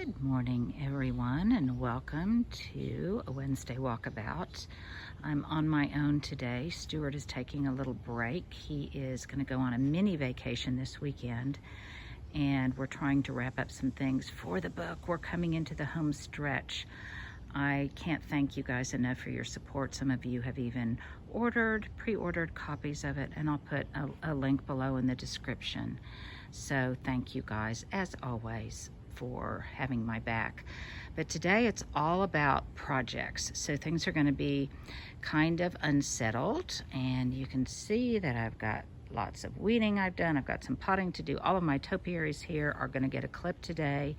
Good morning, everyone, and welcome to a Wednesday Walkabout. I'm on my own today. Stuart is taking a little break. He is going to go on a mini vacation this weekend, and we're trying to wrap up some things for the book. We're coming into the home stretch. I can't thank you guys enough for your support. Some of you have even pre-ordered copies of it, and I'll put a link below in the description. So thank you guys, as always, for having my back. But today it's all about projects. So things are going to be kind of unsettled, and you can see that I've got lots of weeding I've done. I've got some potting to do. All of my topiaries here are going to get a clip today,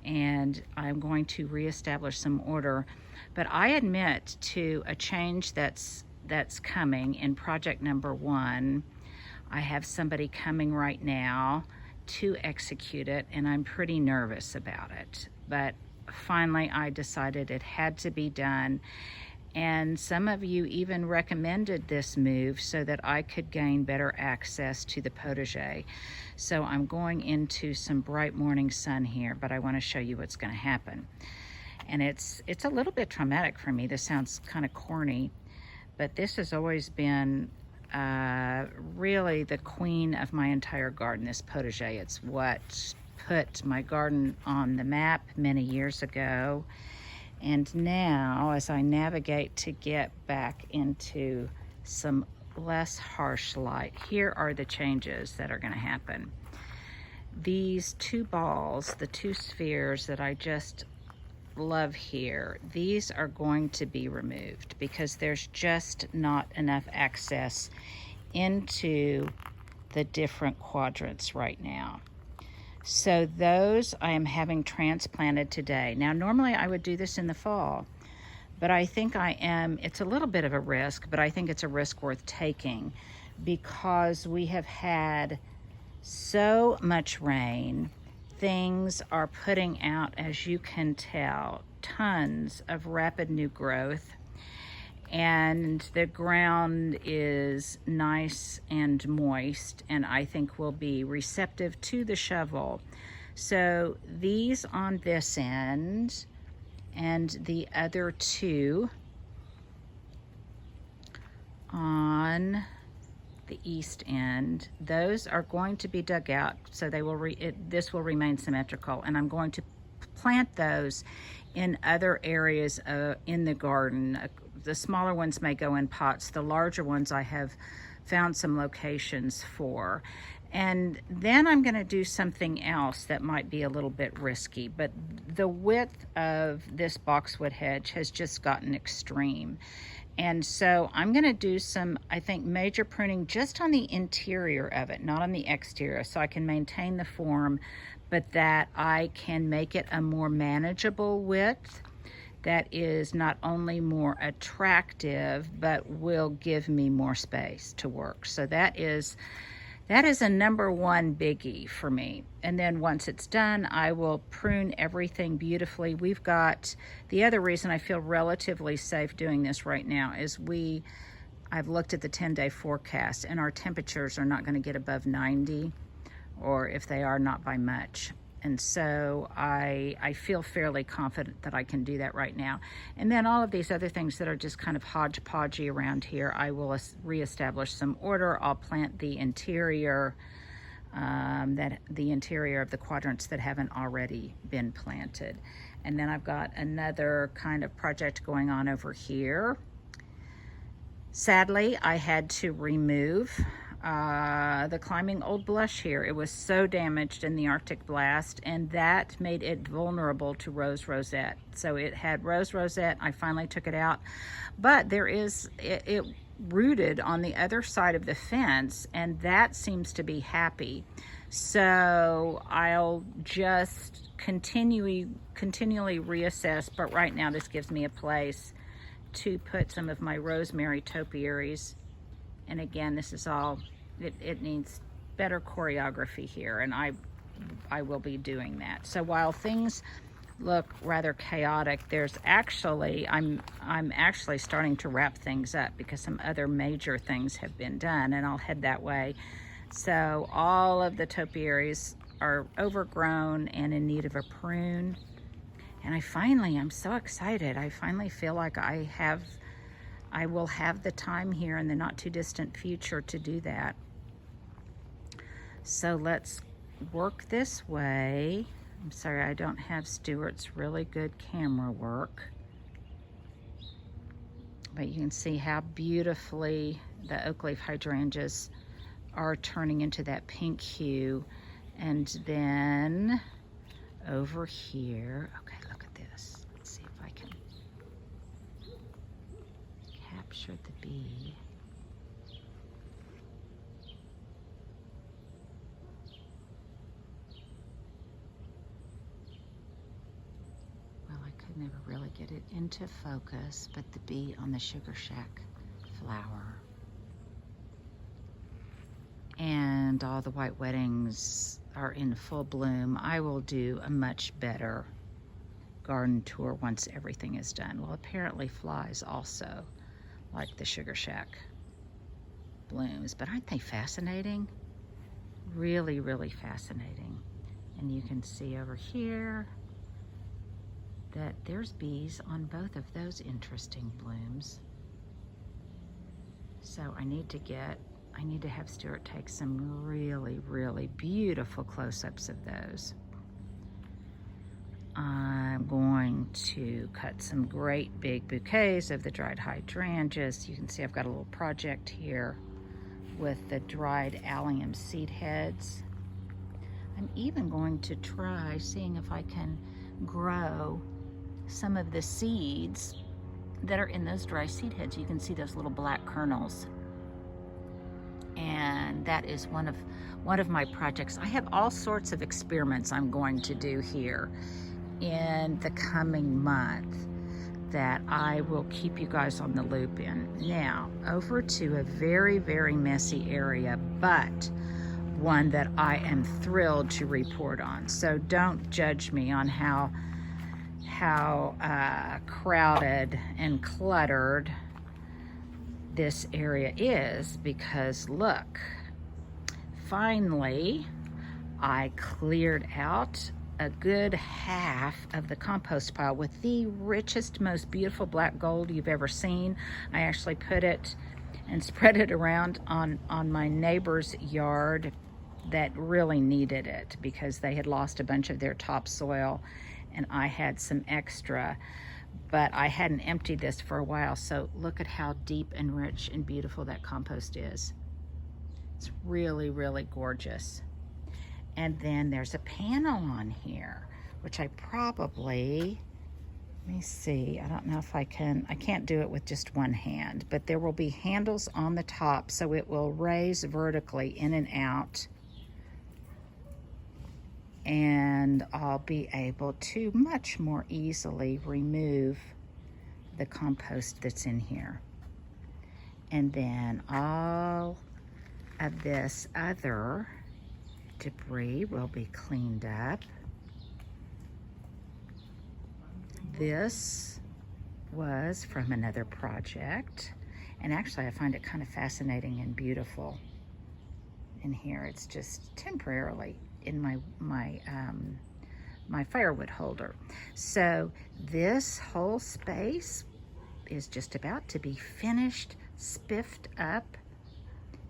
and I'm going to reestablish some order. But I admit to a change that's coming in project number 1. I have somebody coming right now to execute it, and I'm pretty nervous about it. But finally I decided it had to be done, and some of you even recommended this move so that I could gain better access to the potager. So I'm going into some bright morning sun here, but I want to show you what's going to happen. And it's a little bit traumatic for me. This sounds kind of corny, but this has always been really the queen of my entire garden, this potager. It's what put my garden on the map many years ago. And now, as I navigate to get back into some less harsh light, here are the changes that are going to happen. These 2 balls, the 2 spheres that I just love here, these are going to be removed because there's just not enough access into the different quadrants right now. So those I am having transplanted today. Now normally I would do this in the fall, but I think it's a little bit of a risk, but I think it's a risk worth taking because we have had so much rain. Things are putting out, as you can tell, tons of rapid new growth, and the ground is nice and moist, and I think will be receptive to the shovel. So these on this end and the other 2 on the east end, those are going to be dug out, so they will this will remain symmetrical, and I'm going to plant those in other areas in the garden. The smaller ones may go in pots. The larger ones I have found some locations for. And then I'm going to do something else that might be a little bit risky, but the width of this boxwood hedge has just gotten extreme. And so I'm going to do some, I think, major pruning just on the interior of it, not on the exterior, so I can maintain the form, but that I can make it a more manageable width that is not only more attractive, but will give me more space to work. So that is a number 1 biggie for me. And then once it's done, I will prune everything beautifully. We've got, the other reason I feel relatively safe doing this right now is I've looked at the 10-day forecast, and our temperatures are not going to get above 90, or if they are, not by much. And so I feel fairly confident that I can do that right now. And then all of these other things that are just kind of hodgepodgey around here, I will reestablish some order. I'll plant the interior, the interior of the quadrants that haven't already been planted. And then I've got another kind of project going on over here. Sadly, I had to remove the climbing old blush here. It was so damaged in the Arctic blast, and that made it vulnerable to rose rosette. So it had rose rosette. I finally took it out, but it rooted on the other side of the fence, and that seems to be happy. So I'll just continually reassess, but right now this gives me a place to put some of my rosemary topiaries. And again, this is all, it needs better choreography here, and I will be doing that. So while things look rather chaotic, there's actually, I'm actually starting to wrap things up because some other major things have been done, and I'll head that way. So all of the topiaries are overgrown and in need of a prune. And I'm so excited. I finally feel like I will have the time here in the not too distant future to do that. So let's work this way. I'm sorry, I don't have Stuart's really good camera work. But you can see how beautifully the oak leaf hydrangeas are turning into that pink hue. And then over here, okay, look at this. Let's see if I can capture the bee. Never really get it into focus, but the bee on the sugar shack flower. And all the white weddings are in full bloom. I will do a much better garden tour once everything is done. Well, apparently flies also like the sugar shack blooms, but aren't they fascinating? Really, really fascinating. And you can see over here that there's bees on both of those interesting blooms. So I need to have Stuart take some really, really beautiful close-ups of those. I'm going to cut some great big bouquets of the dried hydrangeas. You can see I've got a little project here with the dried allium seed heads. I'm even going to try seeing if I can grow some of the seeds that are in those dry seed heads. You can see those little black kernels, and that is one of my projects. I have all sorts of experiments I'm going to do here in the coming month that I will keep you guys on the loop in. Now over to a very, very messy area, but one that I am thrilled to report on. So don't judge me on how crowded and cluttered this area is, because look, finally I cleared out a good half of the compost pile with the richest, most beautiful black gold you've ever seen. I actually put it and spread it around on my neighbor's yard that really needed it because they had lost a bunch of their topsoil, and I had some extra, but I hadn't emptied this for a while. So look at how deep and rich and beautiful that compost is. It's really, really gorgeous. And then there's a panel on here, which I probably, let me see, I don't know if I can't do it with just one hand, but there will be handles on the top so it will raise vertically in and out. And I'll be able to much more easily remove the compost that's in here. And then all of this other debris will be cleaned up. This was from another project, and actually I find it kind of fascinating and beautiful in here. It's just temporarily in my firewood holder. So this whole space is just about to be finished, spiffed up,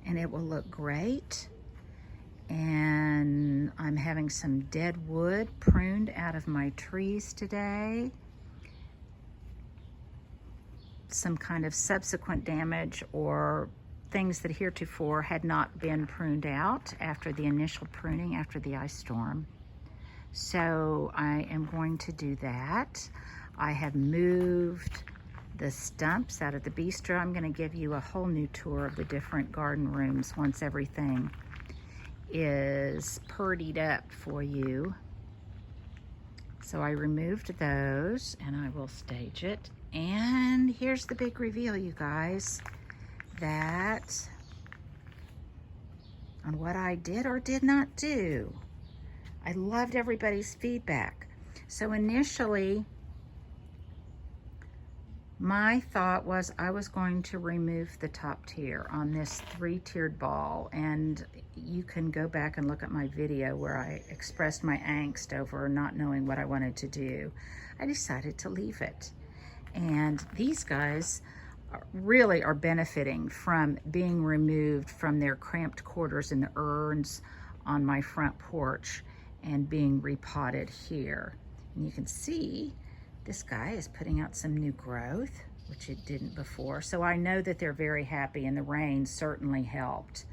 and it will look great. And I'm having some dead wood pruned out of my trees today. Some kind of subsequent damage or things that heretofore had not been pruned out after the initial pruning after the ice storm. So I am going to do that. I have moved the stumps out of the bistro. I'm going to give you a whole new tour of the different garden rooms once everything is purdied up for you. So I removed those and I will stage it. And here's the big reveal, you guys, that on what I did or did not do. I loved everybody's feedback. So initially, My thought was I was going to remove the top tier on this 3-tiered ball, and you can go back and look at my video where I expressed my angst over not knowing what I wanted to do. I decided to leave it. And these guys really are benefiting from being removed from their cramped quarters in the urns on my front porch and being repotted here. And you can see this guy is putting out some new growth, which it didn't before. So I know that they're very happy, and the rain certainly helped.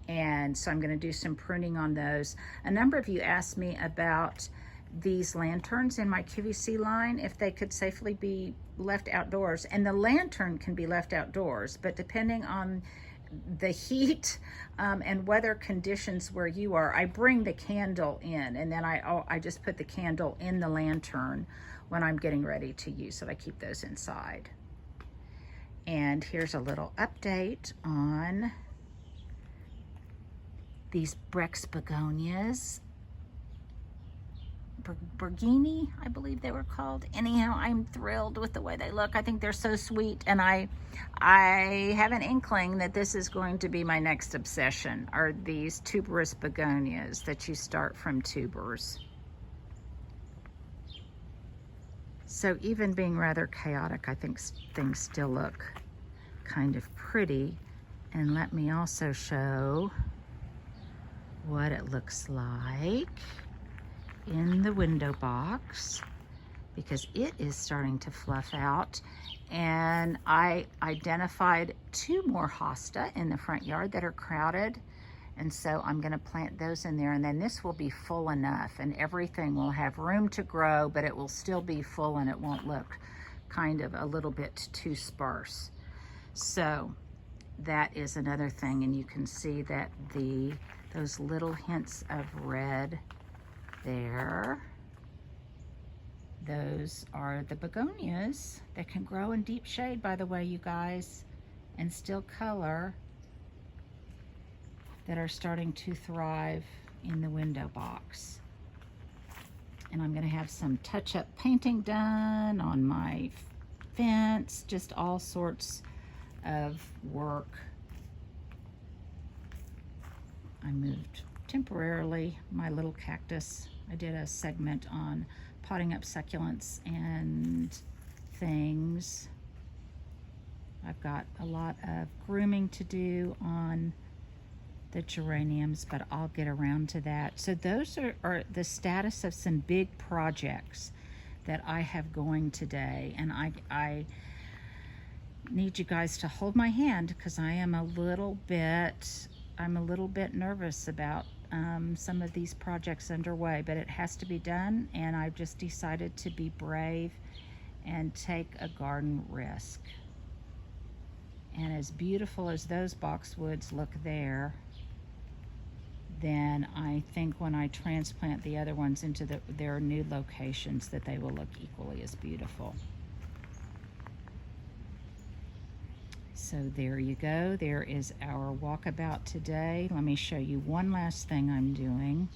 And so I'm going to do some pruning on those. A number of you asked me about these lanterns in my QVC line, if they could safely be left outdoors. And the lantern can be left outdoors, but depending on the heat and weather conditions where you are, I bring the candle in, and then I just put the candle in the lantern when I'm getting ready to use it. I keep those inside. And here's a little update on these Tuberous Begonias. Bergini, I believe they were called. Anyhow, I'm thrilled with the way they look. I think they're so sweet, and I have an inkling that this is going to be my next obsession, are these Tuberous Begonias that you start from tubers. So even being rather chaotic, I think things still look kind of pretty. And let me also show what it looks like in the window box, because it is starting to fluff out. And I identified 2 more hosta in the front yard that are crowded, and so I'm going to plant those in there, and then this will be full enough, and everything will have room to grow, but it will still be full, and it won't look kind of a little bit too sparse. So that is another thing, and you can see that those little hints of red there, those are the begonias that can grow in deep shade, by the way, you guys, and still color, that are starting to thrive in the window box. And I'm going to have some touch-up painting done on my fence, just all sorts of work. I moved temporarily my little cactus. I did a segment on potting up succulents and things. I've got a lot of grooming to do on the geraniums, but I'll get around to that. So those are the status of some big projects that I have going today, and I need you guys to hold my hand, because I'm a little bit nervous about some of these projects underway, but it has to be done, and I've just decided to be brave and take a garden risk. And as beautiful as those boxwoods look there, then I think when I transplant the other ones into their new locations, that they will look equally as beautiful. So there you go. There is our walkabout today. Let me show you one last thing I'm doing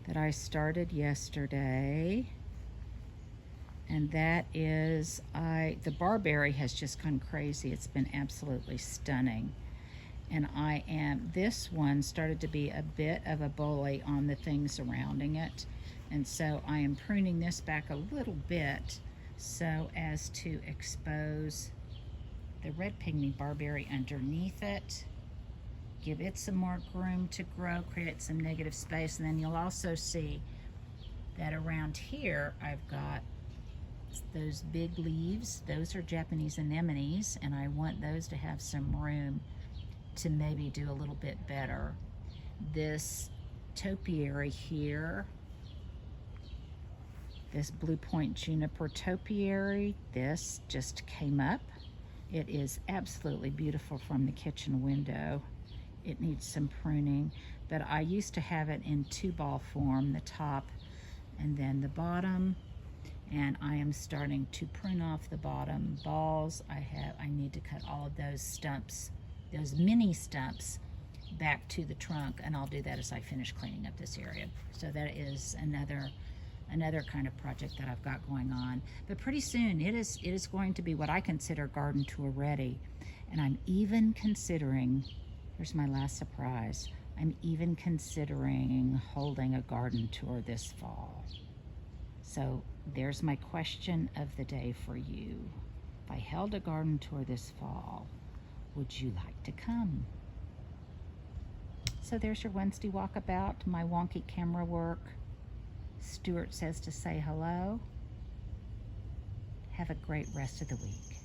that I started yesterday. And that is, the barberry has just gone crazy. It's been absolutely stunning. And this one started to be a bit of a bully on the things surrounding it. And so I am pruning this back a little bit so as to expose the red pygmy barberry underneath it, give it some more room to grow, create some negative space. And then you'll also see that around here I've got those big leaves. Those are Japanese anemones, and I want those to have some room to maybe do a little bit better. This topiary here, this Blue Point Juniper topiary, this just came up. It is absolutely beautiful from the kitchen window. It needs some pruning, but I used to have it in 2-ball form, the top and then the bottom, and I am starting to prune off the bottom balls. I need to cut all of those stumps, those mini stumps, back to the trunk, and I'll do that as I finish cleaning up this area. So that is another another kind of project that I've got going on. But pretty soon it is going to be what I consider garden tour ready. And I'm even considering, here's my last surprise, I'm even considering holding a garden tour this fall. So there's my question of the day for you. If I held a garden tour this fall, would you like to come? So there's your Wednesday Walkabout, my wonky camera work. Stuart says to say hello. Have a great rest of the week.